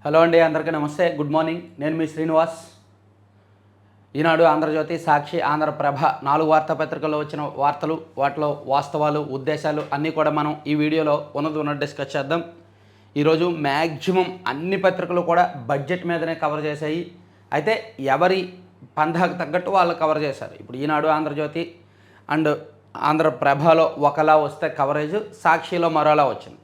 Hello అండి, అందరికీ నమస్తే. Good morning. నేను మీ శ్రీనివాస్. ఈనాడు, ఆంధ్రజ్యోతి, సాక్షి, ఆంధ్రప్రభ 4 వార్తాపత్రికల్లో వచ్చిన వార్తలు, వాటిలో వాస్తవాలు, ఉద్దేశాలు అన్నీ కూడా మనం ఈ వీడియోలో ఉన్నది డిస్కస్ చేద్దాం. ఈరోజు మ్యాక్సిమం అన్ని పత్రికలు కూడా బడ్జెట్ మీదనే కవర్ చేశాయి. అయితే ఎవరి పంధాకు తగ్గట్టు వాళ్ళు కవర్ చేశారు. ఇప్పుడు ఈనాడు, ఆంధ్రజ్యోతి అండ్ ఆంధ్రప్రభలో ఒకలా వస్తే కవరేజ్, సాక్షిలో మరోలా వచ్చింది.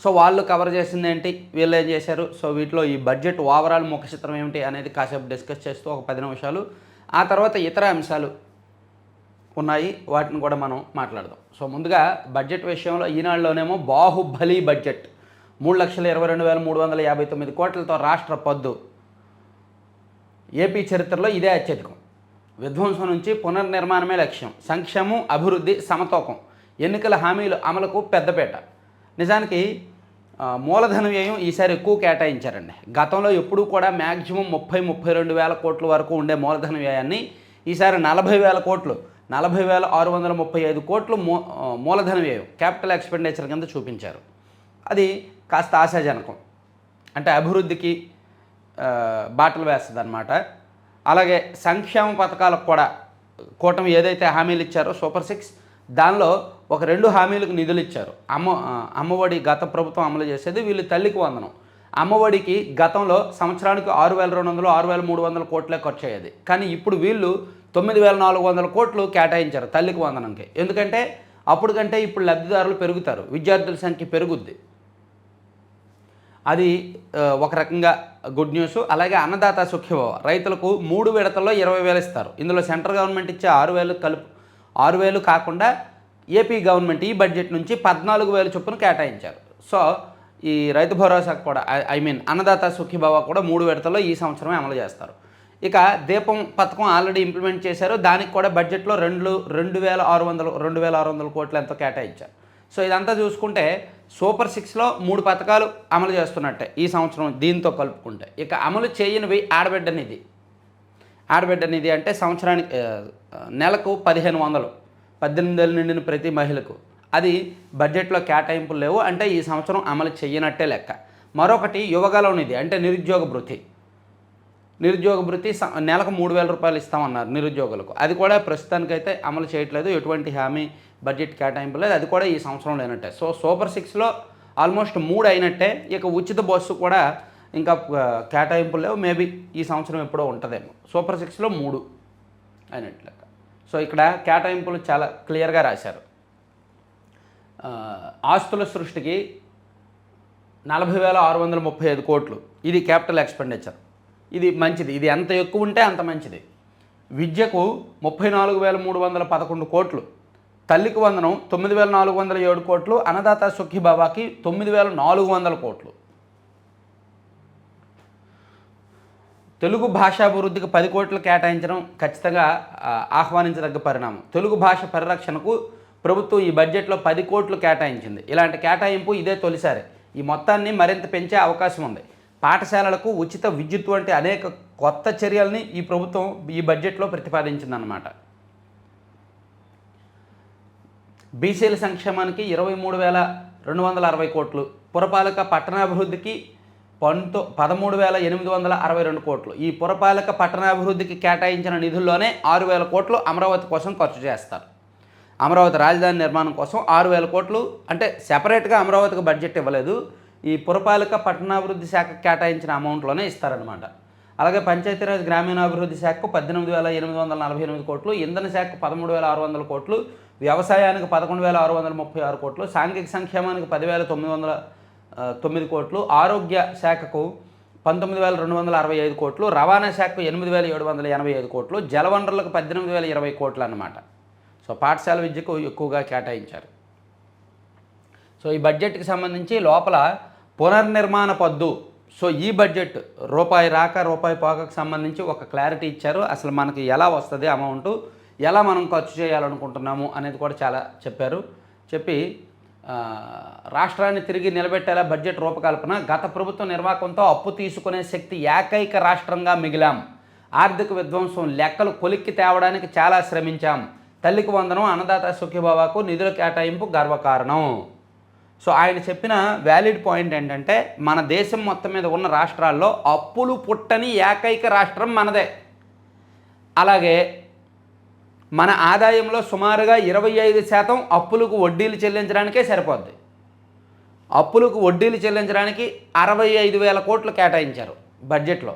సో వాళ్ళు కవర్ చేసింది ఏంటి, వీళ్ళు ఏం చేశారు, సో వీటిలో ఈ బడ్జెట్ ఓవరాల్ ముఖ చిత్రం ఏమిటి అనేది కాసేపు డిస్కస్ చేస్తూ ఒక 10 నిమిషాలు, ఆ తర్వాత ఇతర అంశాలు ఉన్నాయి, వాటిని కూడా మనం మాట్లాడదాం. సో ముందుగా బడ్జెట్ విషయంలో ఈనాడులోనేమో బాహుబలి బడ్జెట్ 3,22,359 కోట్లతో రాష్ట్ర పద్దు. ఏపీ చరిత్రలో ఇదే అత్యధికం. విధ్వంసం నుంచి పునర్నిర్మాణమే లక్ష్యం. సంక్షేమం, అభివృద్ధి సమతూకం. ఎన్నికల హామీలు అమలుకు పెద్దపీట. నిజానికి మూలధన వ్యయం ఈసారి ఎక్కువ కేటాయించారండి. గతంలో ఎప్పుడూ కూడా మ్యాక్సిమం 30-32 వేల కోట్ల వరకు ఉండే మూలధన వ్యయాన్ని ఈసారి 40,000 కోట్లు, 40,635 కోట్లు మూలధన వ్యయం క్యాపిటల్ ఎక్స్పెండిచర్ కింద చూపించారు. అది కాస్త ఆశాజనకం. అంటే అభివృద్ధికి బాటలు వేస్తుంది అన్నమాట. అలాగే సంక్షేమ పథకాలకు కూడా కూటమి ఏదైతే హామీలు ఇచ్చారో సూపర్ 6, దానిలో ఒక 2 హామీలకు నిధులు ఇచ్చారు. అమ్మఒడి గత ప్రభుత్వం అమలు చేసేది, వీళ్ళు తల్లికి వందనం. అమ్మఒడికి గతంలో సంవత్సరానికి 6,200, 6,300 కోట్లే ఖర్చు అయ్యేది. కానీ ఇప్పుడు వీళ్ళు 9,400 కోట్లు కేటాయించారు తల్లికి వందనంకి. ఎందుకంటే అప్పుడు కంటే ఇప్పుడు లబ్ధిదారులు పెరుగుతారు, విద్యార్థుల సంఖ్య పెరుగుద్ది. అది ఒక రకంగా గుడ్ న్యూస్. అలాగే అన్నదాత సుఖీభవ, రైతులకు 3 విడతల్లో 20,000 ఇస్తారు. ఇందులో సెంట్రల్ గవర్నమెంట్ ఇచ్చే 6,000 కలుపు 6,000 కాకుండా ఏపీ గవర్నమెంట్ ఈ బడ్జెట్ నుంచి 14,000 చొప్పున కేటాయించారు. సో ఈ రైతు భరోసాకు కూడా అన్నదాత సుఖీభవ కూడా 3 విడతల్లో ఈ సంవత్సరమే అమలు చేస్తారు. ఇక దీపం పథకం ఆల్రెడీ ఇంప్లిమెంట్ చేశారు. దానికి కూడా బడ్జెట్లో 2,600 కోట్లు ఎంతో కేటాయించారు. సో ఇదంతా చూసుకుంటే సూపర్ 6లో 3 పథకాలు అమలు చేస్తున్నట్టే ఈ సంవత్సరం దీంతో కలుపుకుంటే. ఇక అమలు చేయనివి ఆడబిడ్డ నిధి. ఆడబిడ్డ నిధి అంటే సంవత్సరానికి నెలకు 1,500, 18 ఏళ్ళు నిండిన ప్రతి మహిళకు. అది బడ్జెట్లో కేటాయింపులు లేవు, అంటే ఈ సంవత్సరం అమలు చేయనట్టే లెక్క. మరొకటి యువగలం నిధి, అంటే నిరుద్యోగ భృతి. నెలకు 3,000 రూపాయలు ఇస్తామన్నారు నిరుద్యోగులకు. అది కూడా ప్రస్తుతానికైతే అమలు చేయట్లేదు. ఎటువంటి హామీ బడ్జెట్ కేటాయింపు లేదు, అది కూడా ఈ సంవత్సరం లేనట్టే. సో సూపర్ 6లో ఆల్మోస్ట్ 3 అయినట్టే. ఇక ఉచిత బస్సు కూడా ఇంకా కేటాయింపులు లేవు. మేబీ ఈ సంవత్సరం ఎప్పుడో ఉంటుందేమో. సూపర్ 6లో 3 అయినట్లు లెక్క. సో ఇక్కడ కేటాయింపులు చాలా క్లియర్గా రాశారు. ఆస్తుల సృష్టికి 40,635 కోట్లు, ఇది క్యాపిటల్ ఎక్స్పెండిచర్. ఇది మంచిది. ఇది ఎంత ఎక్కువ ఉంటే అంత మంచిది. విద్యకు 34,311 కోట్లు, తల్లికి వందనం 9,407 కోట్లు, అన్నదాత సుఖీభవాకి 9,400 కోట్లు. తెలుగు భాషాభివృద్ధికి 10 కోట్లు కేటాయించడం ఖచ్చితంగా ఆహ్వానించదగ్గ పరిణామం. తెలుగు భాష పరిరక్షణకు ప్రభుత్వం ఈ బడ్జెట్లో 10 కోట్లు కేటాయించింది. ఇలాంటి కేటాయింపు ఇదే తొలిసారి. ఈ మొత్తాన్ని మరింత పెంచే అవకాశం ఉంది. పాఠశాలలకు ఉచిత విద్యుత్ వంటి అనేక కొత్త చర్యల్ని ఈ ప్రభుత్వం ఈ బడ్జెట్లో ప్రతిపాదించిందన్నమాట. బీసీల సంక్షేమానికి 23,260 కోట్లు, పురపాలక పట్టణాభివృద్ధికి 13,862 కోట్లు. ఈ పురపాలక పట్టణాభివృద్ధికి కేటాయించిన నిధుల్లోనే 6,000 కోట్లు అమరావతి కోసం ఖర్చు చేస్తారు. అమరావతి రాజధాని నిర్మాణం కోసం 6,000 కోట్లు, అంటే సెపరేట్గా అమరావతికి బడ్జెట్ ఇవ్వలేదు. ఈ పురపాలక పట్టణాభివృద్ధి శాఖకు కేటాయించిన అమౌంట్లోనే ఇస్తారనమాట. అలాగే పంచాయతీరాజ్ గ్రామీణాభివృద్ధి శాఖకు 18,848 కోట్లు, ఇంధన శాఖకు 13,600 కోట్లు, వ్యవసాయానికి 11,636 కోట్లు, సాంఘిక సంక్షేమానికి 10,909 కోట్లు, ఆరోగ్య శాఖకు 19,265 కోట్లు, రవాణా శాఖకు 8,785 కోట్లు, జలవనరులకు 18,020 కోట్లు అన్నమాట. సో పాఠశాల విద్యకు ఎక్కువగా కేటాయించారు. సో ఈ బడ్జెట్కి సంబంధించి లోపల పునర్నిర్మాణ పద్దు. సో ఈ బడ్జెట్ రూపాయి రాక రూపాయి పోకకు సంబంధించి ఒక క్లారిటీ ఇచ్చారు. అసలు మనకి ఎలా వస్తుంది అమౌంట్, ఎలా మనం ఖర్చు చేయాలనుకుంటున్నాము అనేది కూడా చాలా చెప్పి రాష్ట్రాన్ని తిరిగి నిలబెట్టేలా బడ్జెట్ రూపకల్పన. గత ప్రభుత్వ నిర్వాహకంతో అప్పు తీసుకునే శక్తి ఏకైక రాష్ట్రంగా మిగిలాం. ఆర్థిక విధ్వంసం లెక్కలు కొలిక్కి తేవడానికి చాలా శ్రమించాం. తల్లికి వందనం, అన్నదాత సుఖీభవాకు నిధుల కేటాయింపు గర్వకారణం. సో ఆయన చెప్పిన వ్యాలిడ్ పాయింట్ ఏంటంటే మన దేశం మొత్తం మీద ఉన్న రాష్ట్రాల్లో అప్పులు పుట్టని ఏకైక రాష్ట్రం మనదే. అలాగే మన ఆదాయంలో సుమారుగా 25% అప్పులకు వడ్డీలు చెల్లించడానికే సరిపోద్ది. అప్పులకు వడ్డీలు చెల్లించడానికి 65,000 కోట్లు కేటాయించారు బడ్జెట్లో.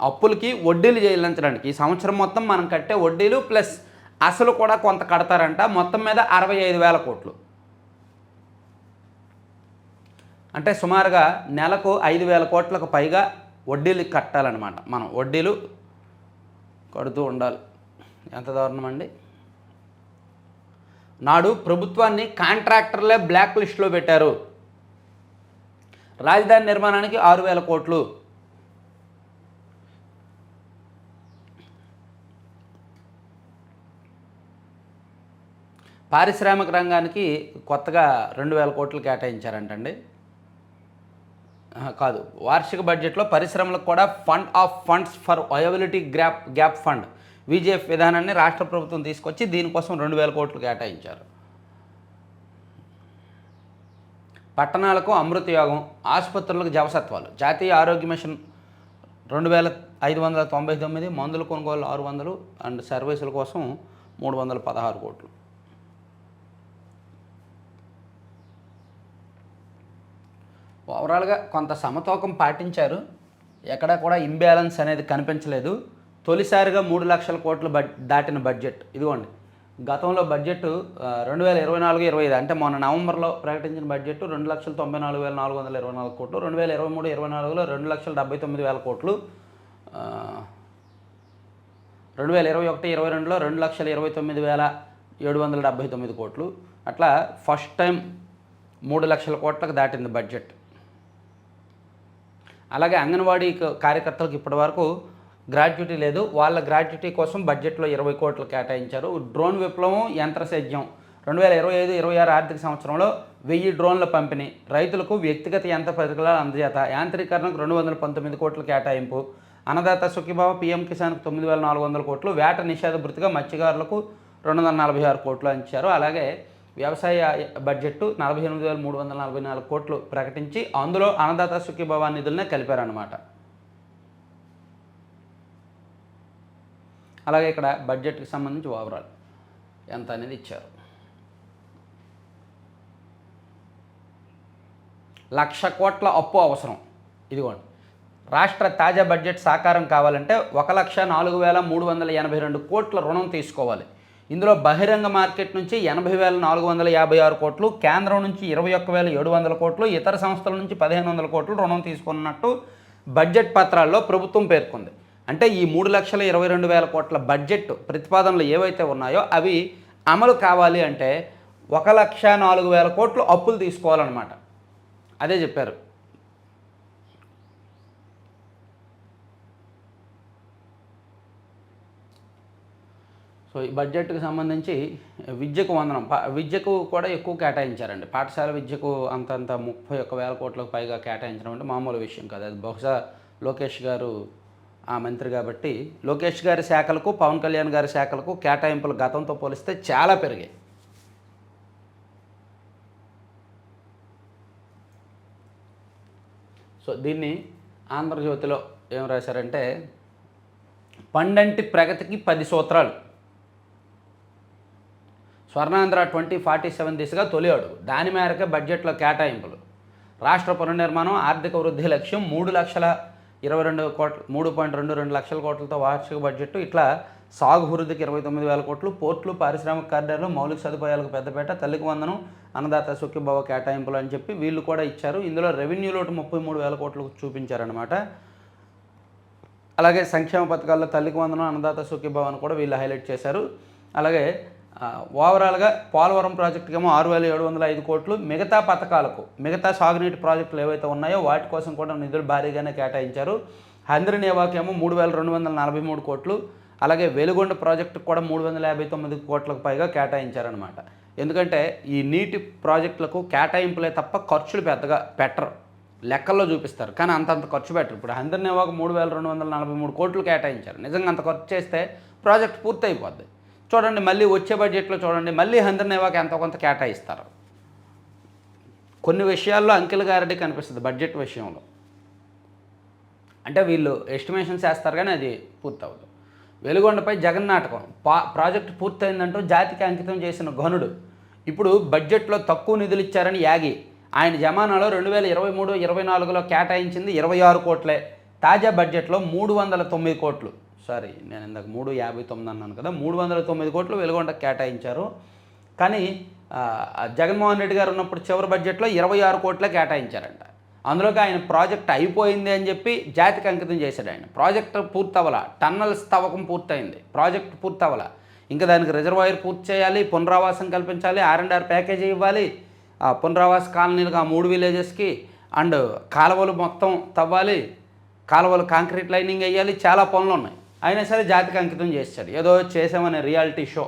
అప్పులకి వడ్డీలు చెల్లించడానికి ఈ సంవత్సరం మొత్తం మనం కట్టే వడ్డీలు ప్లస్ అసలు కూడా కొంత కడతారంట. మొత్తం మీద 65,000 కోట్లు. అంటే సుమారుగా నెలకు 5,000 కోట్లకు పైగా వడ్డీలు కట్టాలన్నమాట. మనం వడ్డీలు కడుతూ ఉండాలి. ఎంత దారుణం అండి. నాడు ప్రభుత్వాన్ని కాంట్రాక్టర్లే బ్లాక్ లిస్ట్లో పెట్టారు. రాజధాని నిర్మాణానికి 6,000 కోట్లు. పారిశ్రామిక రంగానికి కొత్తగా 2,000 కోట్లు కేటాయించారంటండి. కాదు, వార్షిక బడ్జెట్లో పరిశ్రమలకు కూడా fund of funds for viability gap fund VGF విధానాన్ని రాష్ట్ర ప్రభుత్వం తీసుకొచ్చి దీనికోసం 2,000 కోట్లు కేటాయించారు. పట్టణాలకు అమృత యోగం, ఆసుపత్రులకు జవసత్వాలు, జాతీయ ఆరోగ్య మిషన్ 2,599, మందుల కొనుగోలు 600 అండ్ సర్వీసుల కోసం 316 కోట్లు. ఓవరాల్గా కొంత సమతూకం పాటించారు. ఎక్కడా కూడా ఇంబ్యాలెన్స్ అనేది కనిపించలేదు. తొలిసారిగా 3 లక్షల కోట్లు దాటిన బడ్జెట్ ఇదిగోండి. గతంలో బడ్జెట్ 2024-25 అంటే మొన్న నవంబర్లో ప్రకటించిన బడ్జెట్ 2,94,424 కోట్లు. 2023-24లో 2,79,000 కోట్లు. 2021-22లో 2,29,779 కోట్లు. అట్లా ఫస్ట్ టైం 3 లక్షల కోట్లకు దాటింది బడ్జెట్. అలాగే అంగన్వాడీ కార్యకర్తలకు ఇప్పటివరకు గ్రాట్యుటీ లేదు. వాళ్ళ గ్రాట్యుటీ కోసం బడ్జెట్లో 20 కోట్లు కేటాయించారు. డ్రోన్ విప్లవం, యంత్ర సేద్యం 2025-26 ఆర్థిక సంవత్సరంలో 1000 డ్రోన్ల పంపిణీ, రైతులకు వ్యక్తిగత యంత్ర పరికరాల అందజేత, యాంత్రీకరణకు 219 కోట్ల కేటాయింపు, అన్నదాత సుఖీభావ, పీఎం కిసాన్కు 9,400 కోట్లు, వేట నిషేధ భృతిగా మత్స్యకారులకు 246 కోట్లు ఇచ్చారు. అలాగే వ్యవసాయ బడ్జెట్ 48,344 కోట్లు ప్రకటించి అందులో అన్నదాత సుఖీభావ నిధులనే కలిపారన్నమాట. అలాగే ఇక్కడ బడ్జెట్కి సంబంధించి ఓవరాల్ ఎంత అనేది ఇచ్చారు. 1,00,000 కోట్ల అప్పు అవసరం. ఇదిగోండి, రాష్ట్ర తాజా బడ్జెట్ సాకారం కావాలంటే 1,04,382 కోట్ల రుణం తీసుకోవాలి. ఇందులో బహిరంగ మార్కెట్ నుంచి 80,456 కోట్లు, కేంద్రం నుంచి 21,700 కోట్లు, ఇతర సంస్థల నుంచి 1,500 కోట్లు రుణం తీసుకున్నట్టు బడ్జెట్ పత్రాల్లో ప్రభుత్వం పేర్కొంది. అంటే ఈ 3,22,000 కోట్ల బడ్జెట్ ప్రతిపాదనలు ఏవైతే ఉన్నాయో అవి అమలు కావాలి అంటే 1,04,000 కోట్లు అప్పులు తీసుకోవాలన్నమాట. అదే చెప్పారు. సో ఈ బడ్జెట్కి సంబంధించి విద్యకు వందనం, విద్యకు కూడా ఎక్కువ కేటాయించారండి. పాఠశాల విద్యకు అంతంత 31,000 కోట్లకు పైగా కేటాయించడం అంటే మామూలు విషయం కాదు. అది బహుశా లోకేష్ గారు ఆ మంత్రి కాబట్టి లోకేష్ గారి శాఖలకు, పవన్ కళ్యాణ్ గారి శాఖలకు కేటాయింపులు గతంతో పోలిస్తే చాలా పెరిగాయి. సో దీన్ని ఆంధ్రజ్యోతిలో ఏం రాశారంటే, పండంటి ప్రగతికి 10 సూత్రాలు, స్వర్ణాంధ్ర 2047 దిశగా తొలి అడుగు, దాని మేరకే బడ్జెట్లో కేటాయింపులు, రాష్ట్ర పునర్నిర్మాణం, ఆర్థిక వృద్ధి లక్ష్యం 3,22 లక్షల కోట్లతో వార్షిక బడ్జెట్. ఇట్లా సాగు అభివృద్ధికి 29,000 కోట్లు, పోర్టులు, పారిశ్రామిక కారిడార్లు, మౌలిక సదుపాయాలకు పెద్దపేట, తల్లికి వందనం, అన్నదాత సుఖీభావ కేటాయింపులు అని చెప్పి వీళ్ళు కూడా ఇచ్చారు. ఇందులో రెవెన్యూ లోటు 33,000 కోట్లు చూపించారనమాట. అలాగే సంక్షేమ పథకాల్లో తల్లికి వందనం, అన్నదాత సుఖీభావాన్ని కూడా వీళ్ళు హైలైట్ చేశారు. అలాగే ఓవరాల్గా పోలవరం ప్రాజెక్టుకేమో 6,705 కోట్లు, మిగతా పథకాలకు, మిగతా సాగునీటి ప్రాజెక్టులు ఏవైతే ఉన్నాయో వాటి కోసం కూడా నిధులు భారీగానే కేటాయించారు. హంద్రినేవాకేమో 3,243 కోట్లు, అలాగే వెలుగొండ ప్రాజెక్టుకు కూడా 359 కోట్లకు పైగా కేటాయించారనమాట. ఎందుకంటే ఈ నీటి ప్రాజెక్టులకు కేటాయింపులే తప్ప ఖర్చులు పెద్దగా పెట్టరు, లెక్కల్లో చూపిస్తారు కానీ అంతంత ఖర్చు పెట్టరు. ఇప్పుడు హంద్రినేవాకు 3,243 కోట్లు కేటాయించారు. నిజంగా అంత ఖర్చు చేస్తే ప్రాజెక్ట్ పూర్తి అయిపోద్ది. చూడండి, మళ్ళీ వచ్చే బడ్జెట్లో చూడండి, మళ్ళీ హంద్రినేవాకి ఎంతో కొంత కేటాయిస్తారు. కొన్ని విషయాల్లో అంకెల గారడి కనిపిస్తుంది బడ్జెట్ విషయంలో. అంటే వీళ్ళు ఎస్టిమేషన్స్ వేస్తారు కానీ అది పూర్తవదు. వెలుగొండపై జగన్ నాటకం ప్రాజెక్టు పూర్తయిందంటూ జాతికి అంకితం చేసిన ఘనుడు ఇప్పుడు బడ్జెట్లో తక్కువ నిధులు ఇచ్చారని యాగి. ఆయన జమానాలో 2023-24లో కేటాయించింది 26 కోట్లే. తాజా బడ్జెట్లో 309 కోట్లు, సారీ నేను ఇందాక 359 అన్నాను కదా, 309 కోట్లు వెలుగొండకు కేటాయించారు. కానీ జగన్మోహన్ రెడ్డి గారు ఉన్నప్పుడు చివరి బడ్జెట్లో 26 కోట్లే కేటాయించారంట. అందులోకి ఆయన ప్రాజెక్ట్ అయిపోయింది అని చెప్పి జాతికి అంకితం చేశాడు. ఆయన ప్రాజెక్టు పూర్తవల, టన్నల్స్ తవ్వకం పూర్తయింది, ప్రాజెక్టు పూర్తవల, ఇంకా దానికి రిజర్వాయర్ పూర్తి చేయాలి, పునరావాసం కల్పించాలి, R&R ప్యాకేజీ ఇవ్వాలి, పునరావాస కాలనీలకు ఆ 3 విలేజెస్కి, అండ్ కాలువలు మొత్తం తవ్వాలి, కాలువలు కాంక్రీట్ లైనింగ్ వేయాలి, చాలా పనులు ఉన్నాయి. అయినా సరే జాతికి అంకితం చేశాడు, ఏదో చేసామనే రియాలిటీ షో.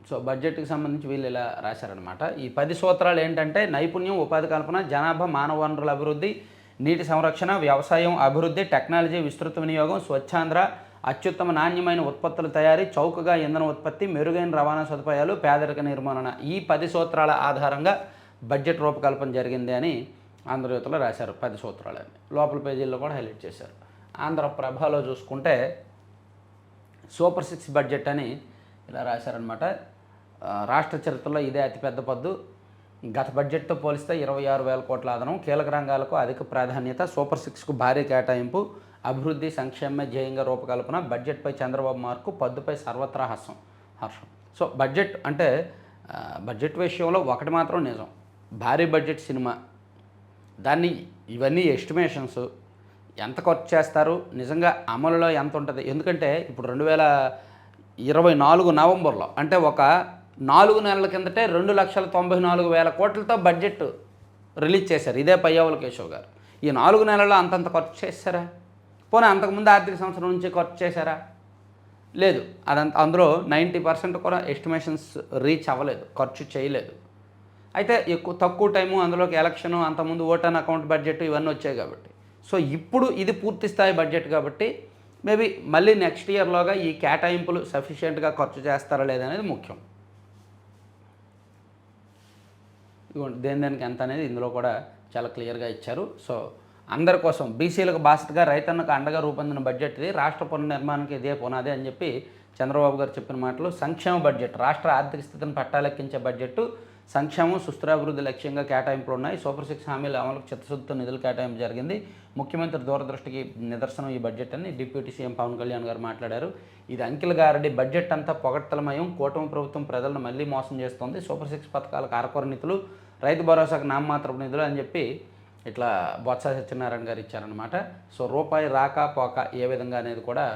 సో బడ్జెట్కి సంబంధించి వీళ్ళు ఇలా రాశారనమాట. ఈ 10 సూత్రాలు ఏంటంటే నైపుణ్యం, ఉపాధి కల్పన, జనాభా, మానవ వనరుల అభివృద్ధి, నీటి సంరక్షణ, వ్యవసాయం అభివృద్ధి, టెక్నాలజీ విస్తృత వినియోగం, స్వచ్ఛాంధ్ర, అత్యుత్తమ నాణ్యమైన ఉత్పత్తుల తయారీ, చౌకగా ఇంధన ఉత్పత్తి, మెరుగైన రవాణా సదుపాయాలు, పేదరిక నిర్మూలన, ఈ 10 సూత్రాల ఆధారంగా బడ్జెట్ రూపకల్పన జరిగింది అని ఆంధ్రజ్యోతిలో రాశారు. 10 సూత్రాలని లోపల పేజీల్లో కూడా హైలైట్ చేశారు. ఆంధ్రప్రభలో చూసుకుంటే సూపర్ 6 బడ్జెట్ అని ఇలా రాశారనమాట. రాష్ట్ర చరిత్రలో ఇదే అతిపెద్ద పద్దు. గత బడ్జెట్తో పోలిస్తే 26,000 కోట్ల ఆదనం, కీలక రంగాలకు అధిక ప్రాధాన్యత, సూపర్ 6కు భారీ కేటాయింపు, అభివృద్ధి సంక్షేమ ధ్యేయంగా రూపకల్పన, బడ్జెట్పై చంద్రబాబు మార్కు, పద్దుపై సర్వత్రా హర్షం. సో బడ్జెట్ అంటే బడ్జెట్ విషయంలో ఒకటి మాత్రం నిజం, భారీ బడ్జెట్ సినిమా, దాన్ని ఇవన్నీ ఎస్టిమేషన్స్ ఎంత ఖర్చు చేస్తారు, నిజంగా అమలులో ఎంత ఉంటుంది. ఎందుకంటే ఇప్పుడు 2024 నవంబర్లో అంటే ఒక 4 నెలల కిందటే 2,94,000 కోట్లతో బడ్జెట్ రిలీజ్ చేశారు ఇదే పయ్యావుల కేశవ్ గారు. ఈ 4 నెలల్లో అంతంత ఖర్చు చేశారా? పోనీ అంతకుముందు ఆర్థిక సంవత్సరం నుంచి ఖర్చు చేశారా? లేదు. అదంతా అందులో 90% కూడా ఎస్టిమేషన్స్ రీచ్ అవ్వలేదు, ఖర్చు చేయలేదు. అయితే తక్కువ టైము, అందులోకి ఎలక్షను, అంతకుముందు ఓటాన్ అకౌంట్ బడ్జెట్ ఇవన్నీ వచ్చాయి కాబట్టి, సో ఇప్పుడు ఇది పూర్తి స్థాయి బడ్జెట్ కాబట్టి మేబీ మళ్ళీ నెక్స్ట్ ఇయర్లోగా ఈ కేటాయింపులు సఫిషియెంట్గా ఖర్చు చేస్తారా లేదనేది ముఖ్యం. దేనికి ఎంత అనేది ఇందులో కూడా చాలా క్లియర్గా ఇచ్చారు. సో అందరి కోసం బీసీలకు బాసటగా, రైతన్నకు అండగా రూపొందిన బడ్జెట్ ఇది, రాష్ట్ర పునర్నిర్మాణానికి ఇదే పునాది అని చెప్పి చంద్రబాబు గారు చెప్పిన మాటలు. సంక్షేమ బడ్జెట్, రాష్ట్ర ఆర్థిక స్థితిని పట్టాలెక్కించే బడ్జెట్, సంక్షేమం సుస్థిరాభివృద్ధి లక్ష్యంగా కేటాయింపులు ఉన్నాయి. సూపర్ 6 హామీల అమలుకు చిత్తశుద్ధితో నిధులు కేటాయింపు జరిగింది. ముఖ్యమంత్రి దూరదృష్టికి నిదర్శనం ఈ బడ్జెట్ అని డిప్యూటీ సీఎం పవన్ కళ్యాణ్ గారు మాట్లాడారు. ఇది అంకిల్ గారడి బడ్జెట్ అంతా పొగడ్తలమయం, కూటమి ప్రభుత్వం ప్రజలను మళ్ళీ మోసం చేస్తోంది, సూపర్ 6 పథకాలకు అరకొర నిధులు, రైతు భరోసాకు నామమాత్రపు నిధులు అని చెప్పి ఇట్లా బొత్స సత్యనారాయణ గారు ఇచ్చారనమాట. సో రూపాయి రాక పోక ఏ విధంగా అనేది కూడా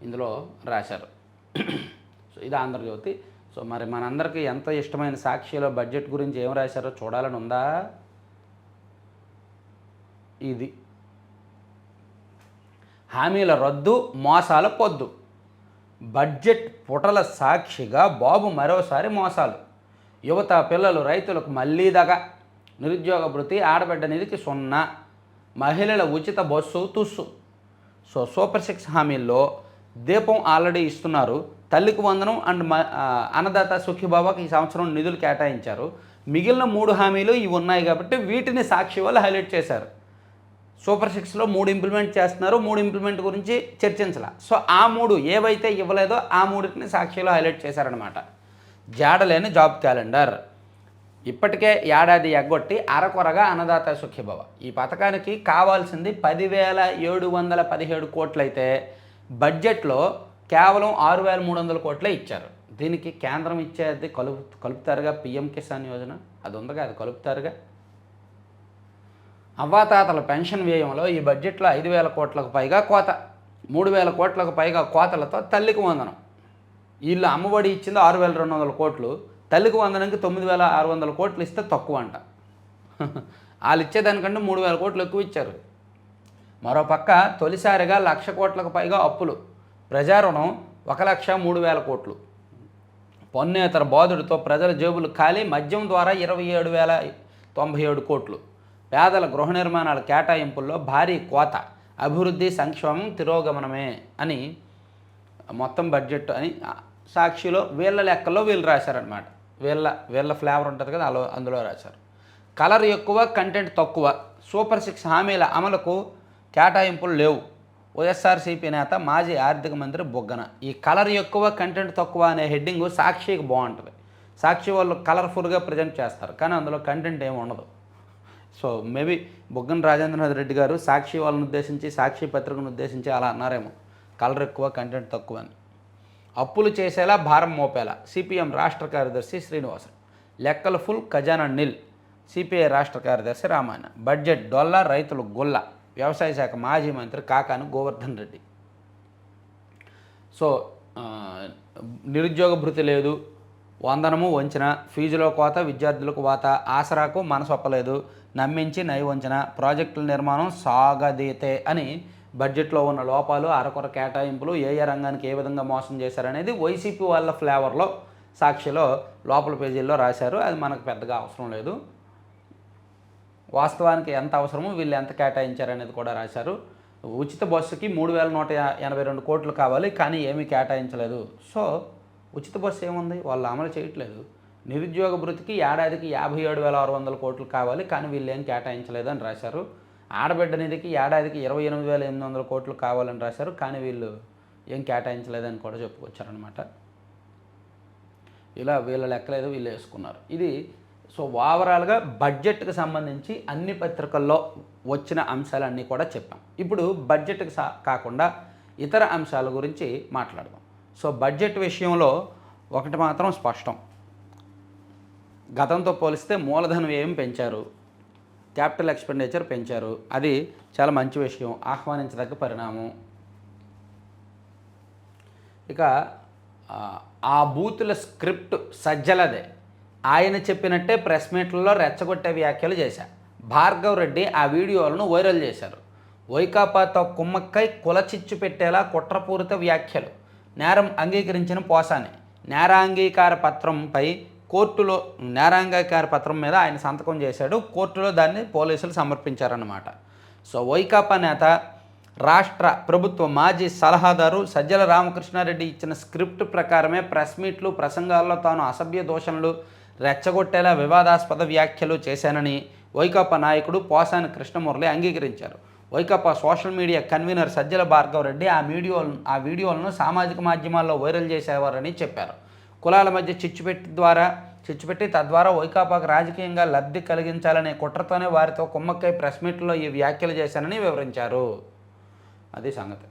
ఇందులో రాశారు. సో ఇది ఆంధ్రజ్యోతి. సో మరి మనందరికీ ఎంతో ఇష్టమైన సాక్షిలో బడ్జెట్ గురించి ఏం రాశారో చూడాలని ఉందా? ఇది హామీల రద్దు, మోసాల పొద్దు, బడ్జెట్ పుటల సాక్షిగా బాబు మరోసారి మోసాలు, యువత, పిల్లలు, రైతులకు మళ్ళీ దగా, నిరుద్యోగ భృతి, ఆడబిడ్డ నిధికి 0, మహిళల ఉచిత బస్సు తుస్సు. సో సూపర్ 6 హామీల్లో దీపం ఆల్రెడీ ఇస్తున్నారు, తల్లికి వందనం అండ్ అన్నదాత సుఖీబాబాకి ఈ సంవత్సరం నిధులు కేటాయించారు. మిగిలిన 3 హామీలు ఇవి ఉన్నాయి కాబట్టి వీటిని సాక్షి వాళ్ళు హైలైట్ చేశారు. సూపర్ 6లో 3 ఇంప్లిమెంట్ చేస్తున్నారు, 3 ఇంప్లిమెంట్ గురించి చర్చించాల. సో ఆ 3 ఏవైతే ఇవ్వలేదో ఆ 3ని సాక్షిలో హైలైట్ చేశారనమాట. జాడలేని జాబ్ క్యాలెండర్, ఇప్పటికే ఏడాది ఎగ్గొట్టి అరకొరగా అన్నదాత సుఖీభవ. ఈ పథకానికి కావాల్సింది 10,717 కోట్లయితే బడ్జెట్లో కేవలం 6,300 కోట్లే ఇచ్చారు. దీనికి కేంద్రం ఇచ్చేది కలుపుతారుగా, PM కిసాన్ యోజన అది ఉందిగా, అది కలుపుతారుగా. అవ్వాతాతల పెన్షన్ వ్యయంలో ఈ బడ్జెట్లో 5,000 కోట్లకు పైగా కోత, 3,000 కోట్లకు పైగా కోతలతో తల్లికి వందనం. వీళ్ళు అమ్మఒడి ఇచ్చింది 6,200 కోట్లు, తల్లికి వందనంకి 9,600 కోట్లు ఇస్తే తక్కువ అంట. వాళ్ళు ఇచ్చేదానికంటే 3,000 కోట్లు ఎక్కువ ఇచ్చారు. మరోపక్క తొలిసారిగా 1,00,000 కోట్లకు పైగా అప్పులు, ప్రజారుణం 1,03,000 కోట్లు, పన్నేతర బాధుడితో ప్రజల జేబులు ఖాళీ, మద్యం ద్వారా 27,097 కోట్లు, పేదల గృహ నిర్మాణాల కేటాయింపుల్లో భారీ కోత, అభివృద్ధి సంక్షేమం తిరోగమనమే అని మొత్తం బడ్జెట్ అని సాక్షిలో వీళ్ళ లెక్కల్లో వీళ్ళు రాశారనమాట. వీళ్ళ వీళ్ళ ఫ్లేవర్ ఉంటుంది కదా అందులో రాశారు. కలర్ ఎక్కువ, కంటెంట్ తక్కువ, సూపర్ 6 హామీల అమలుకు కేటాయింపులు లేవు. వైఎస్ఆర్సీపీ నేత మాజీ ఆర్థిక మంత్రి బుగ్గన. ఈ కలర్ ఎక్కువ, కంటెంట్ తక్కువ అనే హెడ్డింగ్ సాక్షికి బాగుంటుంది. సాక్షి వాళ్ళు కలర్ఫుల్గా ప్రజెంట్ చేస్తారు, కానీ అందులో కంటెంట్ ఏమి ఉండదు. సో మేబీ బుగ్గన రాజేంద్రనాథ్ రెడ్డి గారు సాక్షి వాళ్ళని ఉద్దేశించి, సాక్షి పత్రికను ఉద్దేశించి అలా అన్నారేమో, కలర్ ఎక్కువ, కంటెంట్ తక్కువ అని. అప్పులు చేసేలా, భారం మోపేలా సిపిఎం రాష్ట్ర కార్యదర్శి శ్రీనివాసరావు. లెక్కలు ఫుల్, ఖజానా నిల్ సిపిఐ రాష్ట్ర కార్యదర్శి రామాయణ. బడ్జెట్ డొల్ల, రైతులు గొల్ల వ్యవసాయ శాఖ మాజీ మంత్రి కాకాని గోవర్ధన్ రెడ్డి. సో నిరుద్యోగ భృతి లేదు, వందనము వంచిన, ఫీజులో కోత, విద్యార్థులకు వాత, ఆసరాకు మనసొప్పలేదు, నమ్మించి నైవంచన, ప్రాజెక్టుల నిర్మాణం సాగదీతే అని బడ్జెట్లో ఉన్న లోపాలు, అరకొర కేటాయింపులు, ఏ రంగానికి ఏ విధంగా మోసం చేశారనేది వైసీపీ వాళ్ళ ఫ్లేవర్లో సాక్షిలో లోపల పేజీల్లో రాశారు. అది మనకు పెద్దగా అవసరం లేదు. వాస్తవానికి ఎంత అవసరమో వీళ్ళు ఎంత కేటాయించారనేది కూడా రాశారు. ఉచిత బస్సుకి 3,182 కోట్లు కావాలి, కానీ ఏమీ కేటాయించలేదు. సో ఉచిత బస్సు ఏముంది, వాళ్ళు అమలు చేయట్లేదు. నిరుద్యోగ భృతికి ఏడాదికి 57,600 కోట్లు కావాలి, కానీ వీళ్ళు ఏం కేటాయించలేదు అని రాశారు. ఆడబిడ్డ నిధికి ఏడాదికి 28,800 కోట్లు కావాలని రాశారు, కానీ వీళ్ళు ఏం కేటాయించలేదని కూడా చెప్పుకొచ్చారనమాట. ఇలా వీళ్ళ లెక్కలేదు, వీళ్ళు వేసుకున్నారు. ఇది సో ఓవరాల్గా బడ్జెట్కి సంబంధించి అన్ని పత్రికల్లో వచ్చిన అంశాలన్నీ కూడా చెప్పాం. ఇప్పుడు బడ్జెట్కి కాకుండా ఇతర అంశాల గురించి మాట్లాడదాం. సో బడ్జెట్ విషయంలో ఒకటి మాత్రం స్పష్టం, గతంతో పోలిస్తే మూలధన వ్యయం పెంచారు, క్యాపిటల్ ఎక్స్పెండిచర్ పెంచారు. అది చాలా మంచి విషయం, ఆహ్వానించదగ్గ పరిణామం. ఇక ఆ బూతుల స్క్రిప్ట్ సజ్జలదే. ఆయన చెప్పినట్టే ప్రెస్ మీట్లలో రెచ్చగొట్టే వ్యాఖ్యలు చేశారు. భార్గవ్ రెడ్డి ఆ వీడియోలను వైరల్ చేశారు. వైకాపాతో కుమ్మక్కై కులచిచ్చు పెట్టేలా కుట్రపూరిత వ్యాఖ్యలు. నేరం అంగీకరించిన పోసాని. నేరాంగీకార పత్రం మీద ఆయన సంతకం చేశాడు. కోర్టులో దాన్ని పోలీసులు సమర్పించారన్నమాట. సో వైకాపా నేత, రాష్ట్ర ప్రభుత్వ మాజీ సలహాదారు సజ్జల రామకృష్ణారెడ్డి ఇచ్చిన స్క్రిప్ట్ ప్రకారమే ప్రెస్ మీట్లు, ప్రసంగాల్లో తాను అసభ్య దూషణలు, రెచ్చగొట్టేలా వివాదాస్పద వ్యాఖ్యలు చేశానని వైకాపా నాయకుడు పోసాని కృష్ణమురళి అంగీకరించారు. Vaikapa social media convener Sajjala Bhargav Reddy ఆ వీడియోలను సామాజిక మాధ్యమాల్లో వైరల్ చేసేవారని చెప్పారు. కులాల మధ్య చిచ్చుపెట్టి తద్వారా వైకాపాకు రాజకీయంగా లబ్ధి కలిగించాలనే కుట్రతోనే వారితో కుమ్మక్కై ప్రెస్ మీట్లో ఈ వ్యాఖ్యలు చేశానని వివరించారు. అది సంగతి.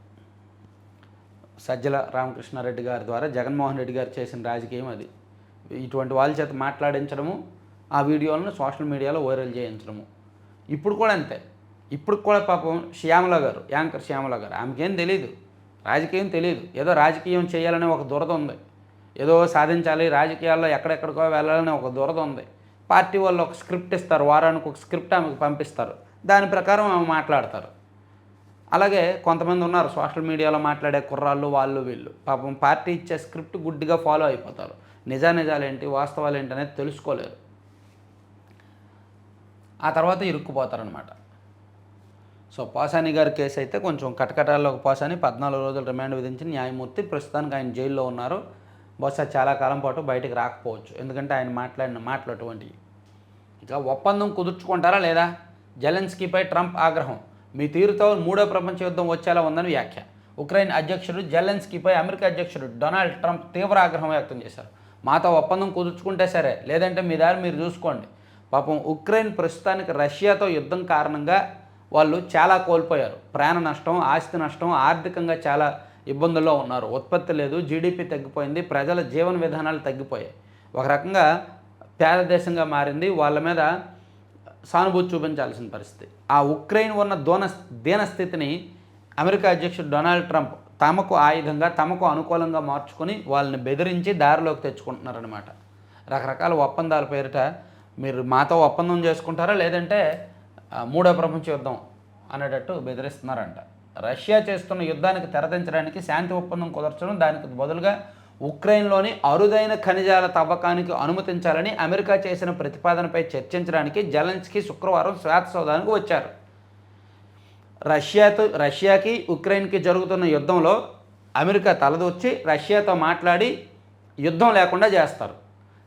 సజ్జల రామకృష్ణారెడ్డి గారి ద్వారా జగన్మోహన్ రెడ్డి గారు చేసిన రాజకీయం అది. ఇటువంటి వాళ్ళ చేత మాట్లాడించడము, ఆ వీడియోలను సోషల్ మీడియాలో వైరల్ చేయించడము. ఇప్పుడు కూడా అంతే. ఇప్పుడు కూడా పాపం శ్యామల గారు, యాంకర్ శ్యామల గారు, ఆమెకేం తెలియదు, రాజకీయం తెలియదు. ఏదో రాజకీయం చేయాలనే ఒక దురద ఉంది, ఏదో సాధించాలి, రాజకీయాల్లో ఎక్కడెక్కడికో వెళ్ళాలనే ఒక దురద ఉంది. పార్టీ వాళ్ళు ఒక స్క్రిప్ట్ ఇస్తారు, వారానికి ఒక స్క్రిప్ట్ ఆమెకు పంపిస్తారు, దాని ప్రకారం ఆమె మాట్లాడతారు. అలాగే కొంతమంది ఉన్నారు సోషల్ మీడియాలో మాట్లాడే కుర్రాళ్ళు, వాళ్ళు వీళ్ళు పాపం పార్టీ ఇచ్చే స్క్రిప్ట్ గుడ్డిగా ఫాలో అయిపోతారు. నిజాలేంటి, వాస్తవాలు ఏంటి అనేది తెలుసుకోలేరు. ఆ తర్వాత ఇరుక్కుపోతారనమాట. సో పోసాని గారి కేసు అయితే కొంచెం కటకటాల్లోకి పోసాని 14 రోజులు రిమాండ్ విధించిన న్యాయమూర్తి. ప్రస్తుతానికి ఆయన జైల్లో ఉన్నారు. బహుశా చాలా కాలం పాటు బయటకు రాకపోవచ్చు, ఎందుకంటే ఆయన మాట్లాడిన మాటలు అటువంటివి. ఇక ఒప్పందం కుదుర్చుకుంటారా లేదా? జెలెన్స్కీపై ట్రంప్ ఆగ్రహం. మీ తీరుతో 3వ ప్రపంచ యుద్ధం వచ్చేలా ఉందని వ్యాఖ్య. ఉక్రెయిన్ అధ్యక్షుడు జెలెన్స్కీపై అమెరికా అధ్యక్షుడు డొనాల్డ్ ట్రంప్ తీవ్ర ఆగ్రహం వ్యక్తం చేశారు. మాతో ఒప్పందం కుదుర్చుకుంటే సరే, లేదంటే మీ దారి మీరు చూసుకోండి. పాపం ఉక్రెయిన్ ప్రస్తుతానికి రష్యాతో యుద్ధం కారణంగా వాళ్ళు చాలా కోల్పోయారు. ప్రాణ నష్టం, ఆస్తి నష్టం, ఆర్థికంగా చాలా ఇబ్బందుల్లో ఉన్నారు. ఉత్పత్తి లేదు, జీడిపి తగ్గిపోయింది, ప్రజల జీవన విధానాలు తగ్గిపోయాయి. ఒక రకంగా పేద దేశంగా మారింది. వాళ్ళ మీద సానుభూతి చూపించాల్సిన పరిస్థితి. ఆ ఉక్రెయిన్ ఉన్న దీనస్థితిని అమెరికా అధ్యక్షుడు డొనాల్డ్ ట్రంప్ తమకు ఆయుధంగా, తమకు అనుకూలంగా మార్చుకొని వాళ్ళని బెదిరించి దారిలోకి తెచ్చుకుంటున్నారనమాట. రకరకాల ఒప్పందాల పేరిట మీరు మాతో ఒప్పందం చేసుకుంటారా, లేదంటే 3వ ప్రపంచ యుద్ధం అనేటట్టు బెదిరిస్తున్నారంట. రష్యా చేస్తున్న యుద్ధానికి తెరదించడానికి శాంతి ఒప్పందం కుదర్చడం, దానికి బదులుగా ఉక్రెయిన్లోని అరుదైన ఖనిజాల తవ్వకానికి అనుమతించాలని అమెరికా చేసిన ప్రతిపాదనపై చర్చించడానికి జెలెన్స్కీ శుక్రవారం శ్వేత సౌధానికి వచ్చారు. రష్యాకి ఉక్రెయిన్కి జరుగుతున్న యుద్ధంలో అమెరికా తలదూర్చి రష్యాతో మాట్లాడి యుద్ధం లేకుండా చేస్తారు.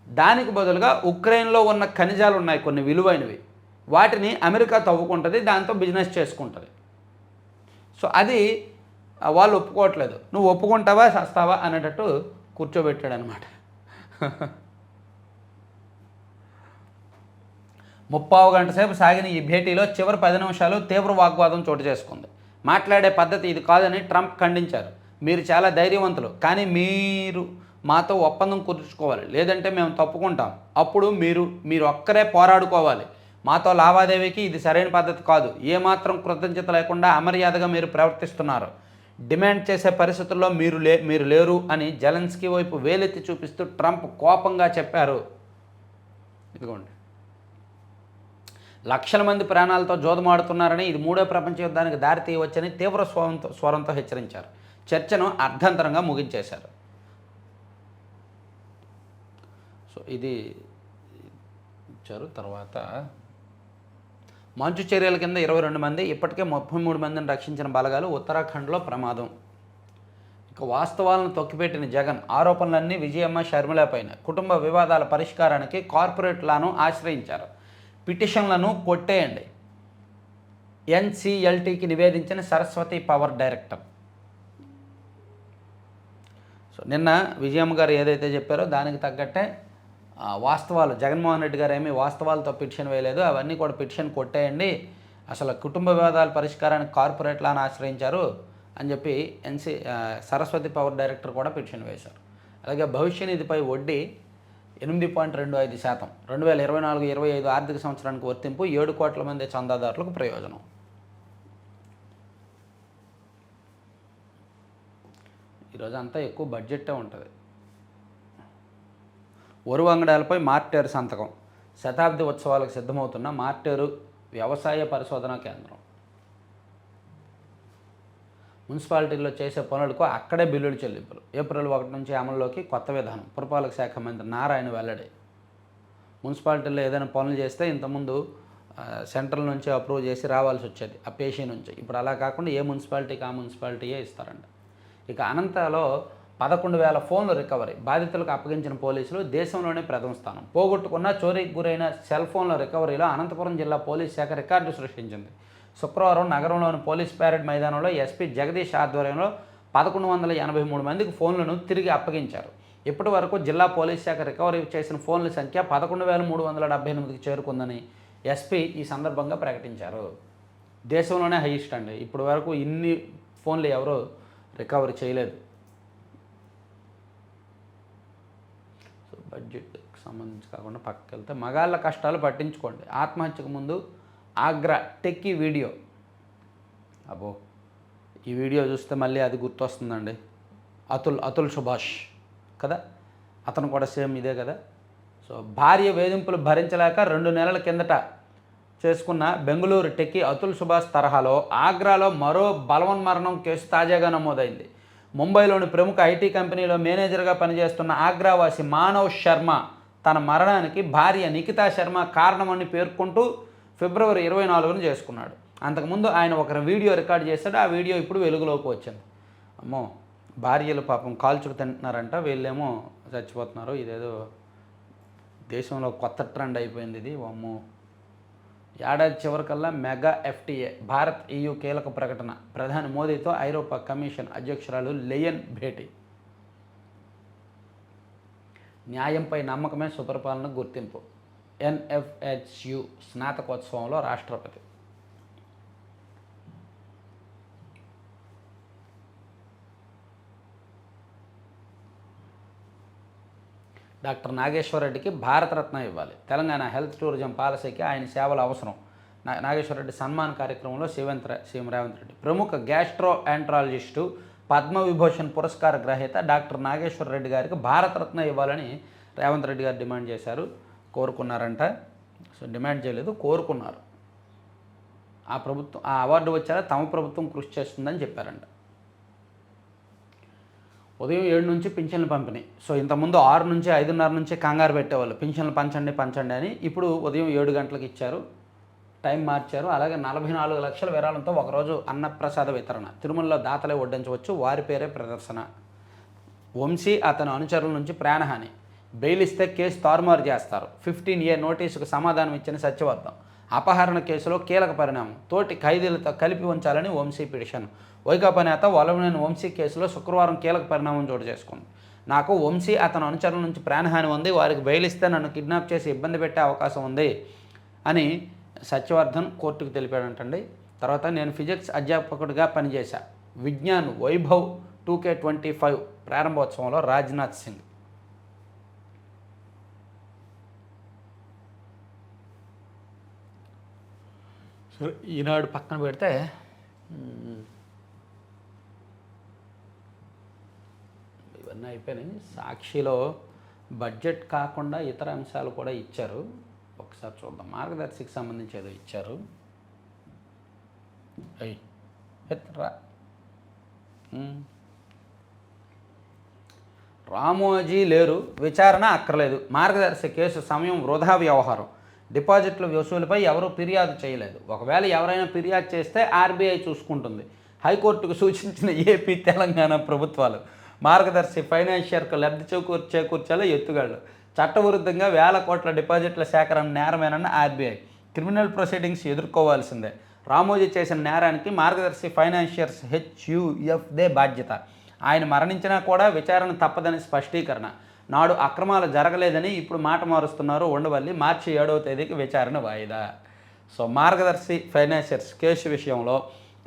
దానికి బదులుగా ఉక్రెయిన్లో ఉన్న ఖనిజాలు ఉన్నాయి కొన్ని విలువైనవి, వాటిని అమెరికా తవ్వుకుంటుంది, దాంతో బిజినెస్ చేసుకుంటుంది. సో అది వాళ్ళు ఒప్పుకోవట్లేదు. నువ్వు ఒప్పుకుంటావా సస్తావా అనేటట్టు కూర్చోబెట్టాడు అనమాట. 30 గంట సేపు సాగిన ఈ భేటీలో చివరి 10 నిమిషాలు తీవ్ర వాగ్వాదం చోటు చేసుకుంది. మాట్లాడే పద్ధతి ఇది కాదని ట్రంప్ ఖండించారు. మీరు చాలా ధైర్యవంతులు, కానీ మీరు మాతో ఒప్పందం కుదుర్చుకోవాలి, లేదంటే మేము తప్పుకుంటాం. అప్పుడు మీరు ఒక్కరే పోరాడుకోవాలి. మాతో లావాదేవీకి ఇది సరైన పద్ధతి కాదు. ఏమాత్రం కృతజ్ఞత లేకుండా అమర్యాదగా మీరు ప్రవర్తిస్తున్నారు. డిమాండ్ చేసే పరిస్థితుల్లో మీరు లేరు అని జెలెన్స్కీ వైపు వేలెత్తి చూపిస్తూ ట్రంప్ కోపంగా చెప్పారు. ఇదిగోండి, లక్షల మంది ప్రాణాలతో జోదమాడుతున్నారని, ఇది 3వ ప్రపంచ యుద్ధానికి దారి తీయవచ్చని తీవ్ర స్వరంతో హెచ్చరించారు. చర్చను అర్ధంతరంగా ముగించేశారు. సో ఇది ఇచ్చారు. తర్వాత మంచు చర్యల కింద 22 మంది, ఇప్పటికే 33 మందిని రక్షించిన బలగాలు, ఉత్తరాఖండ్లో ప్రమాదం. ఇక వాస్తవాలను తొక్కిపెట్టిన జగన్, ఆరోపణలన్నీ విజయమ్మ షర్మిలపైన. కుటుంబ వివాదాల పరిష్కారానికి కార్పొరేట్లను ఆశ్రయించారు. పిటిషన్లను కొట్టేయండి, ఎన్సిఎల్టీకి నివేదించిన సరస్వతి పవర్ డైరెక్టర్. సో నిన్న విజయమ్మ గారు ఏదైతే చెప్పారో దానికి తగ్గట్టే వాస్తవాలు, జగన్మోహన్ రెడ్డి గారు ఏమీ వాస్తవాలతో పిటిషన్ వేయలేదు, అవన్నీ కూడా పిటిషన్ కొట్టేయండి, అసలు కుటుంబ వివాదాల పరిష్కారానికి కార్పొరేట్లను ఆశ్రయించారు అని చెప్పి సరస్వతి పవర్ డైరెక్టర్ కూడా పిటిషన్ వేశారు. అలాగే భవిష్య నిధిపై వడ్డీ 8.25%, 2024-25 ఆర్థిక సంవత్సరానికి వర్తింపు, 7 కోట్ల మంది చందాదారులకు ప్రయోజనం. ఈరోజు అంతా ఎక్కువ బడ్జెట్టే ఉంటుంది. ఒరువంగడాలపై మార్టేరు సంతకం. శతాబ్ది ఉత్సవాలకు సిద్ధమవుతున్న మార్టేరు వ్యవసాయ పరిశోధనా కేంద్రం. మున్సిపాలిటీల్లో చేసే పనులకు అక్కడే బిల్లులు చెల్లింపులు. ఏప్రిల్ 1 నుంచి అమల్లోకి కొత్త విధానం. పురపాలక శాఖ మంత్రి నారాయణ వెల్లడి. మున్సిపాలిటీల్లో ఏదైనా పనులు చేస్తే ఇంతకుముందు సెంట్రల్ నుంచి అప్రూవ్ చేసి రావాల్సి వచ్చేది, ఆ పేషీ నుంచి. ఇప్పుడు అలా కాకుండా ఏ మున్సిపాలిటీకి ఆ మున్సిపాలిటీయే ఇస్తారంట. ఇక అనంతలో 11,000 ఫోన్లు రికవరీ. బాధితులకు అప్పగించిన పోలీసులు దేశంలోనే ప్రథమ స్థానం. పోగొట్టుకున్న, చోరీకి గురైన సెల్ ఫోన్ల రికవరీలో అనంతపురం జిల్లా పోలీస్ శాఖ రికార్డు సృష్టించింది. శుక్రవారం నగరంలోని పోలీస్ ప్యారెడ్ మైదానంలో ఎస్పీ జగదీష్ ఆధ్వర్యంలో 1183 మందికి ఫోన్లను తిరిగి అప్పగించారు. ఇప్పటి వరకు జిల్లా పోలీస్ శాఖ రికవరీ చేసిన ఫోన్ల సంఖ్య 11,378కి చేరుకుందని ఎస్పీ ఈ సందర్భంగా ప్రకటించారు. దేశంలోనే హైయెస్ట్ అండి. ఇప్పటి వరకు ఇన్ని ఫోన్లు ఎవరూ రికవరీ చేయలేదు. సో బడ్జెట్కి సంబంధించి కాకుండా పక్కకి వెళ్తే, మగాళ్ళ కష్టాలు పట్టించుకోండి, ఆత్మహత్యకు ముందు ఆగ్రా టెక్కీ వీడియో. అబ్బో, ఈ వీడియో చూస్తే మళ్ళీ అది గుర్తొస్తుందండి. అతుల్ సుభాష్ కదా, అతను కూడా సేమ్ ఇదే కదా. సో భార్య వేధింపులు భరించలేక 2 నెలల కిందట చేసుకున్న బెంగళూరు టెక్కీ అతుల్ సుభాష్ తరహాలో ఆగ్రాలో మరో బలవన్మరణం కేసు తాజాగా నమోదైంది. ముంబైలోని ప్రముఖ ఐటీ కంపెనీలో మేనేజర్గా పనిచేస్తున్న ఆగ్రావాసి మానవ్ శర్మ తన మరణానికి భార్య నిఖితా శర్మ కారణమని పేర్కొంటూ ఫిబ్రవరి 24న చేసుకున్నాడు. అంతకుముందు ఆయన ఒక వీడియో రికార్డ్ చేశాడు. ఆ వీడియో ఇప్పుడు వెలుగులోకి వచ్చింది. అమ్మో, భార్యలు పాపం కాల్చుకు తింటున్నారంట, వీళ్ళేమో చచ్చిపోతున్నారు. ఇదేదో దేశంలో కొత్త ట్రెండ్ అయిపోయింది ఇది. అమ్మో, ఏడాది చివరికల్లా మెగా ఎఫ్టీఏ. భారత్ EU కీలక ప్రకటన. ప్రధాని మోదీతో ఐరోపా కమిషన్ అధ్యక్షురాలు లెయన్ భేటీ. న్యాయంపై నమ్మకమే సుపరిపాలన గుర్తింపు. NFHU స్నాతకోత్సవంలో రాష్ట్రపతి. డాక్టర్ నాగేశ్వరరెడ్డికి భారతరత్న ఇవ్వాలి. తెలంగాణ హెల్త్ టూరిజం పాలసీకి ఆయన సేవలు అవసరం. నాగేశ్వరరెడ్డి సన్మాన్ కార్యక్రమంలో సీఎం రేవంత్ రెడ్డి. ప్రముఖ గ్యాస్ట్రో ఎంట్రాలజిస్టు, పద్మవిభూషణ్ పురస్కార గ్రహీత డాక్టర్ నాగేశ్వరరెడ్డి గారికి భారతరత్న ఇవ్వాలని రేవంత్ రెడ్డి గారు డిమాండ్ చేశారు. కోరుకున్నారంట. సో డిమాండ్ చేయలేదు, కోరుకున్నారు. ఆ అవార్డు వచ్చారా తమ ప్రభుత్వం కృషి చేస్తుందని చెప్పారంట. ఉదయం 7 నుంచి పింఛన్లు పంపిణీ. సో ఇంతకుముందు 6 నుంచి 5:30 నుంచి కంగారు పెట్టేవాళ్ళు, పింఛన్లు పంచండి అని. ఇప్పుడు ఉదయం 7 గంటలకు ఇచ్చారు, టైం మార్చారు. అలాగే 44 లక్షల విరాళంతో ఒకరోజు అన్నప్రసాద వితరణ. తిరుమలలో దాతలే వడ్డించవచ్చు, వారి పేరే ప్రదర్శన. వంశీ అతని అనుచరుల నుంచి ప్రాణహాని. బెయిల్ ఇస్తే కేసు తారుమారు చేస్తారు. 15A నోటీసుకు సమాధానం ఇచ్చిన సత్యవర్ధన్. అపహరణ కేసులో కీలక పరిణామం. తోటి ఖైదీలతో కలిపి ఉంచాలని వంశీ పిటిషన్. వైకాపా నేత వల్లభనేని వంశీ కేసులో శుక్రవారం కీలక పరిణామం చోటు చేసుకుంది. నాకు వంశీ అతని అనుచరుల నుంచి ప్రాణహాని ఉంది, వారికి బెయిల్ ఇస్తే నన్ను కిడ్నాప్ చేసి ఇబ్బంది పెట్టే అవకాశం ఉంది అని సత్యవర్ధన్ కోర్టుకు తెలిపాడంటండి. తర్వాత నేను ఫిజిక్స్ అధ్యాపకుడిగా పనిచేశా. విజ్ఞాన్ వైభవ్ 2K25 ప్రారంభోత్సవంలో రాజ్నాథ్ సింగ్. సరే, ఈనాడు పక్కన పెడితే ఇవన్నీ అయిపోయినాయి. సాక్షిలో బడ్జెట్ కాకుండా ఇతర అంశాలు కూడా ఇచ్చారు, ఒకసారి చూద్దాం. మార్గదర్శికి సంబంధించి ఏదో ఇచ్చారు. రా రామోజీ లేరు, విచారణ అక్కర్లేదు. మార్గదర్శి కేసు సమయం వృధా వ్యవహారం. డిపాజిట్ల వసూలుపై ఎవరూ ఫిర్యాదు చేయలేదు. ఒకవేళ ఎవరైనా ఫిర్యాదు చేస్తే ఆర్బీఐ చూసుకుంటుంది. హైకోర్టుకు సూచించిన ఏపీ తెలంగాణ ప్రభుత్వాలు. మార్గదర్శి ఫైనాన్షియర్కు లబ్ధి చేకూర్చేలా ఎత్తుగాళ్ళు. చట్టవిరుద్ధంగా వేల కోట్ల డిపాజిట్ల సేకరణ నేరమేనన్న ఆర్బీఐ. క్రిమినల్ ప్రొసీడింగ్స్ ఎదుర్కోవాల్సిందే. రామోజీ చేసిన నేరానికి మార్గదర్శి ఫైనాన్షియర్స్ HUFదే బాధ్యత. ఆయన మరణించినా కూడా విచారణ తప్పదని స్పష్టీకరణ. నాడు అక్రమాలు జరగలేదని ఇప్పుడు మాట మారుస్తున్నారు ఉండవల్లి. మార్చి 7వ తేదీకి విచారణ వాయిదా. సో మార్గదర్శి ఫైనాన్షియర్స్ కేసు విషయంలో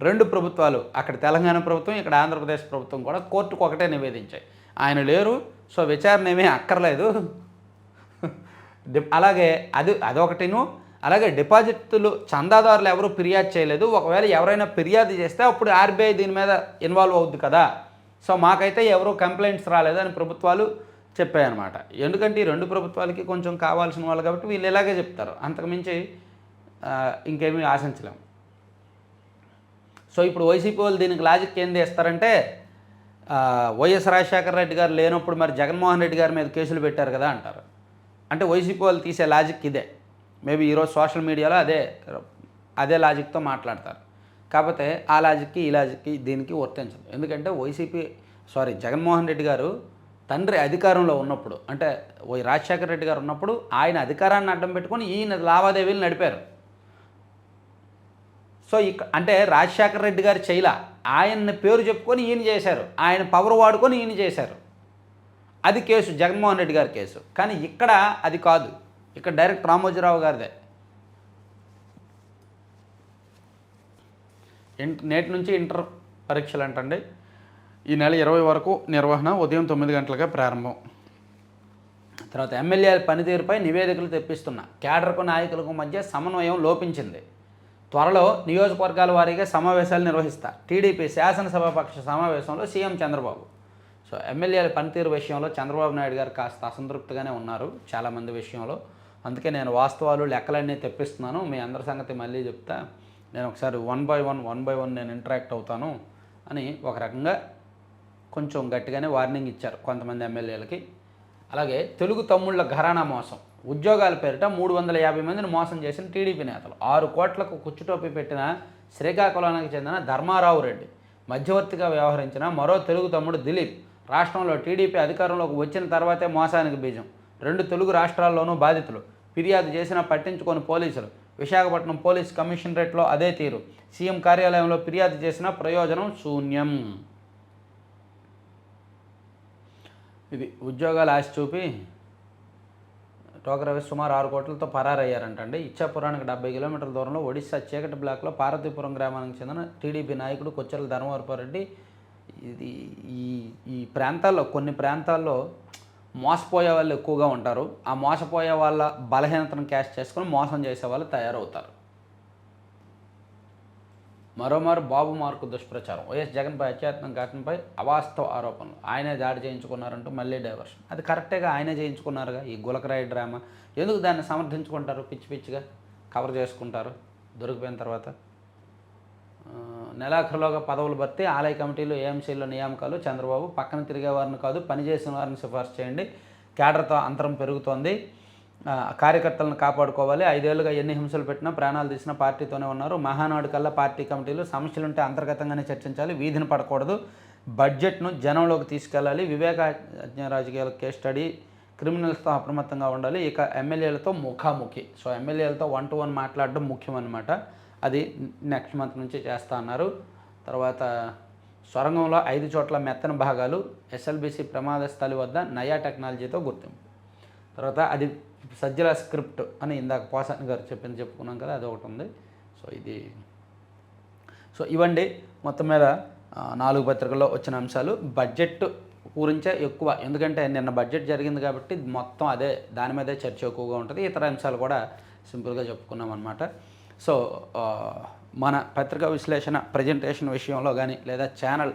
రెండు ప్రభుత్వాలు, అక్కడ తెలంగాణ ప్రభుత్వం, ఇక్కడ ఆంధ్రప్రదేశ్ ప్రభుత్వం కూడా కోర్టుకు ఒకటే నివేదించాయి. ఆయన లేరు, సో విచారణ ఏమీ అక్కర్లేదు. అలాగే అదొకటిను. అలాగే డిపాజిట్లు చందాదారులు ఎవరు ఫిర్యాదు చేయలేదు. ఒకవేళ ఎవరైనా ఫిర్యాదు చేస్తే అప్పుడు ఆర్బీఐ దీని మీద ఇన్వాల్వ్ అవుద్ది కదా. సో మాకైతే ఎవరు కంప్లైంట్స్ రాలేదు అని ప్రభుత్వాలు చెప్పాయన్నమాట. ఎందుకంటే ఈ రెండు ప్రభుత్వాలకి కొంచెం కావాల్సిన వాళ్ళు కాబట్టి వీళ్ళు ఇలాగే చెప్తారు, అంతకుమించి ఇంకేమీ ఆశించలేము. సో ఇప్పుడు వైసీపీ వాళ్ళు దీనికి లాజిక్ ఏం చేస్తారంటే, వైఎస్ రాజశేఖర రెడ్డి గారు లేనప్పుడు మరి జగన్మోహన్ రెడ్డి గారి మీద కేసులు పెట్టారు కదా అంటారు. అంటే వైసీపీ వాళ్ళు తీసే లాజిక్ ఇదే. మేబీ ఈరోజు సోషల్ మీడియాలో అదే లాజిక్తో మాట్లాడతారు. కాకపోతే ఆ లాజిక్కి ఈ లాజిక్కి దీనికి వర్తించదు. ఎందుకంటే జగన్మోహన్ రెడ్డి గారు తండ్రి అధికారంలో ఉన్నప్పుడు, అంటే రాజశేఖర రెడ్డి గారు ఉన్నప్పుడు ఆయన అధికారాన్ని అడ్డం పెట్టుకొని ఈయన లావాదేవీలు నడిపారు. సో అంటే రాజశేఖర రెడ్డి గారు చేయలా, ఆయన్ని పేరు చెప్పుకొని ఈయన చేశారు, ఆయన పవర్ వాడుకొని ఈయన చేశారు. అది కేసు, జగన్మోహన్ రెడ్డి గారి కేసు. కానీ ఇక్కడ అది కాదు, ఇక్కడ డైరెక్ట్ రామోజీరావు గారిదే. నేటి నుంచి ఇంటర్ పరీక్షలు అంటండి. ఈ నెల 20 వరకు నిర్వహణ. ఉదయం 9 గంటలుగా ప్రారంభం. తర్వాత ఎమ్మెల్యేల పనితీరుపై నివేదికలు తెప్పిస్తున్న కేడర్కు నాయకులకు మధ్య సమన్వయం లోపించింది. త్వరలో నియోజకవర్గాల వారీగా సమావేశాలు నిర్వహిస్తా. టీడీపీ శాసనసభాపక్ష సమావేశంలో సీఎం చంద్రబాబు. సో ఎమ్మెల్యేల పనితీరు విషయంలో చంద్రబాబు నాయుడు గారు కాస్త అసంతృప్తిగానే ఉన్నారు చాలామంది విషయంలో. అందుకే నేను వాస్తవాలు లెక్కలన్నీ తెప్పిస్తున్నాను, మీ అందరి సంగతి మళ్ళీ చెప్తా, నేను ఒకసారి వన్ బై వన్ నేను ఇంటరాక్ట్ అవుతాను అని ఒక రకంగా కొంచెం గట్టిగానే వార్నింగ్ ఇచ్చారు కొంతమంది ఎమ్మెల్యేలకి. అలాగే తెలుగు తమ్ముళ్ళ ఘరానా మోసం. ఉద్యోగాల పేరిట 350 మందిని మోసం చేసిన టీడీపీ నేతలు. 6 కోట్లకు కుచ్చుటోపి పెట్టిన శ్రీకాకుళానికి చెందిన ధర్మారావు రెడ్డి, మధ్యవర్తిగా వ్యవహరించిన మరో తెలుగు తమ్ముడు దిలీప్. రాష్ట్రంలో టీడీపీ అధికారంలోకి వచ్చిన తర్వాతే మోసానికి బీజం. 2 తెలుగు రాష్ట్రాల్లోనూ బాధితులు. ఫిర్యాదు చేసినా పట్టించుకొని పోలీసులు. విశాఖపట్నం పోలీస్ కమిషనరేట్లో అదే తీరు. సీఎం కార్యాలయంలో ఫిర్యాదు చేసినా ప్రయోజనం శూన్యం. ఇది ఉద్యోగాలు ఆశ చూపి టోకరవి సుమారు 6 కోట్లతో పరారయ్యారంటండి. ఇచ్చాపురానికి 70 కిలోమీటర్ల దూరంలో ఒడిశా చీకటి బ్లాక్లో పార్వతీపురం గ్రామానికి చెందిన టీడీపీ నాయకుడు కొచ్చెల ధర్మవరపారెడ్డి. ఇది ఈ ప్రాంతాల్లో కొన్ని ప్రాంతాల్లో మోసపోయే వాళ్ళు ఎక్కువగా ఉంటారు. ఆ మోసపోయే వాళ్ళ బలహీనతను క్యాష్ చేసుకొని మోసం చేసే వాళ్ళు తయారవుతారు. మరోమారు బాబు మార్కు దుష్ప్రచారం. వైఎస్ జగన్పై అత్యాత్మ ఘటనపై అవాస్తవ ఆరోపణలు. ఆయనే దాడి చేయించుకున్నారంటూ మళ్ళీ డైవర్షన్. అది కరెక్టేగా, ఆయనే చేయించుకున్నారుగా ఈ గులకరాయి డ్రామా. ఎందుకు దాన్ని సమర్థించుకుంటారు? పిచ్చిగా కవర్ చేసుకుంటారు దొరికిపోయిన తర్వాత. నెలాఖరులోగా పదవులు భర్తీ. ఆలయ కమిటీలు, ఏఎంసీల్లో నియామకాలు. చంద్రబాబు పక్కన తిరిగే వారిని కాదు, పనిచేసిన వారిని సిఫార్సు చేయండి. కేడర్తో అంతరం పెరుగుతోంది. కార్యకర్తలను కాపాడుకోవాలి. 5 ఏళ్లుగా ఎన్ని హింసలు పెట్టినా ప్రాణాలు తీసినా పార్టీతోనే ఉన్నారు. మహానాడు కల్లా పార్టీ కమిటీలు సమస్యలుంటే అంతర్గతంగానే చర్చించాలి, వీధిని పడకూడదు. బడ్జెట్ను జనంలోకి తీసుకెళ్ళాలి. వివేకాజ్ఞ రాజకీయాల కేస్ స్టడీ క్రిమినల్స్తో అప్రమత్తంగా ఉండాలి. ఇక ఎమ్మెల్యేలతో ముఖాముఖి. సో ఎమ్మెల్యేలతో 1-to-1 మాట్లాడడం ముఖ్యం అనమాట. అది నెక్స్ట్ మంత్ నుంచి చేస్తా అన్నారు. తర్వాత సొరంగంలో 5 చోట్ల మెత్తన భాగాలు, ఎస్ఎల్బిసి ప్రమాద స్థలి వద్ద నయా టెక్నాలజీతో గుర్తింపు. తర్వాత అది సజ్జల స్క్రిప్ట్ అని ఇందాక పోసాని గారు చెప్పుకున్నాం కదా, అది ఒకటి ఉంది. సో ఇవండి మొత్తం మీద 4 పత్రికల్లో వచ్చిన అంశాలు. బడ్జెట్ గురించే ఎక్కువ, ఎందుకంటే నిన్న బడ్జెట్ జరిగింది కాబట్టి మొత్తం దాని మీదే చర్చ ఎక్కువగా ఉంటుంది. ఇతర అంశాలు కూడా సింపుల్గా చెప్పుకున్నాం అనమాట. సో మన పత్రికా విశ్లేషణ ప్రజెంటేషన్ విషయంలో కానీ లేదా ఛానల్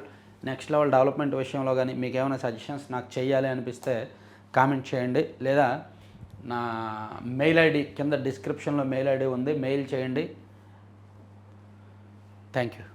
నెక్స్ట్ లెవెల్ డెవలప్మెంట్ విషయంలో కానీ మీకు ఏమైనా సజెషన్స్ నాకు చేయాలి అనిపిస్తే కామెంట్ చేయండి, లేదా నా మెయిల్ ఐడి కింద డిస్క్రిప్షన్లో మెయిల్ ఐడి ఉంది, మెయిల్ చేయండి. Thank you.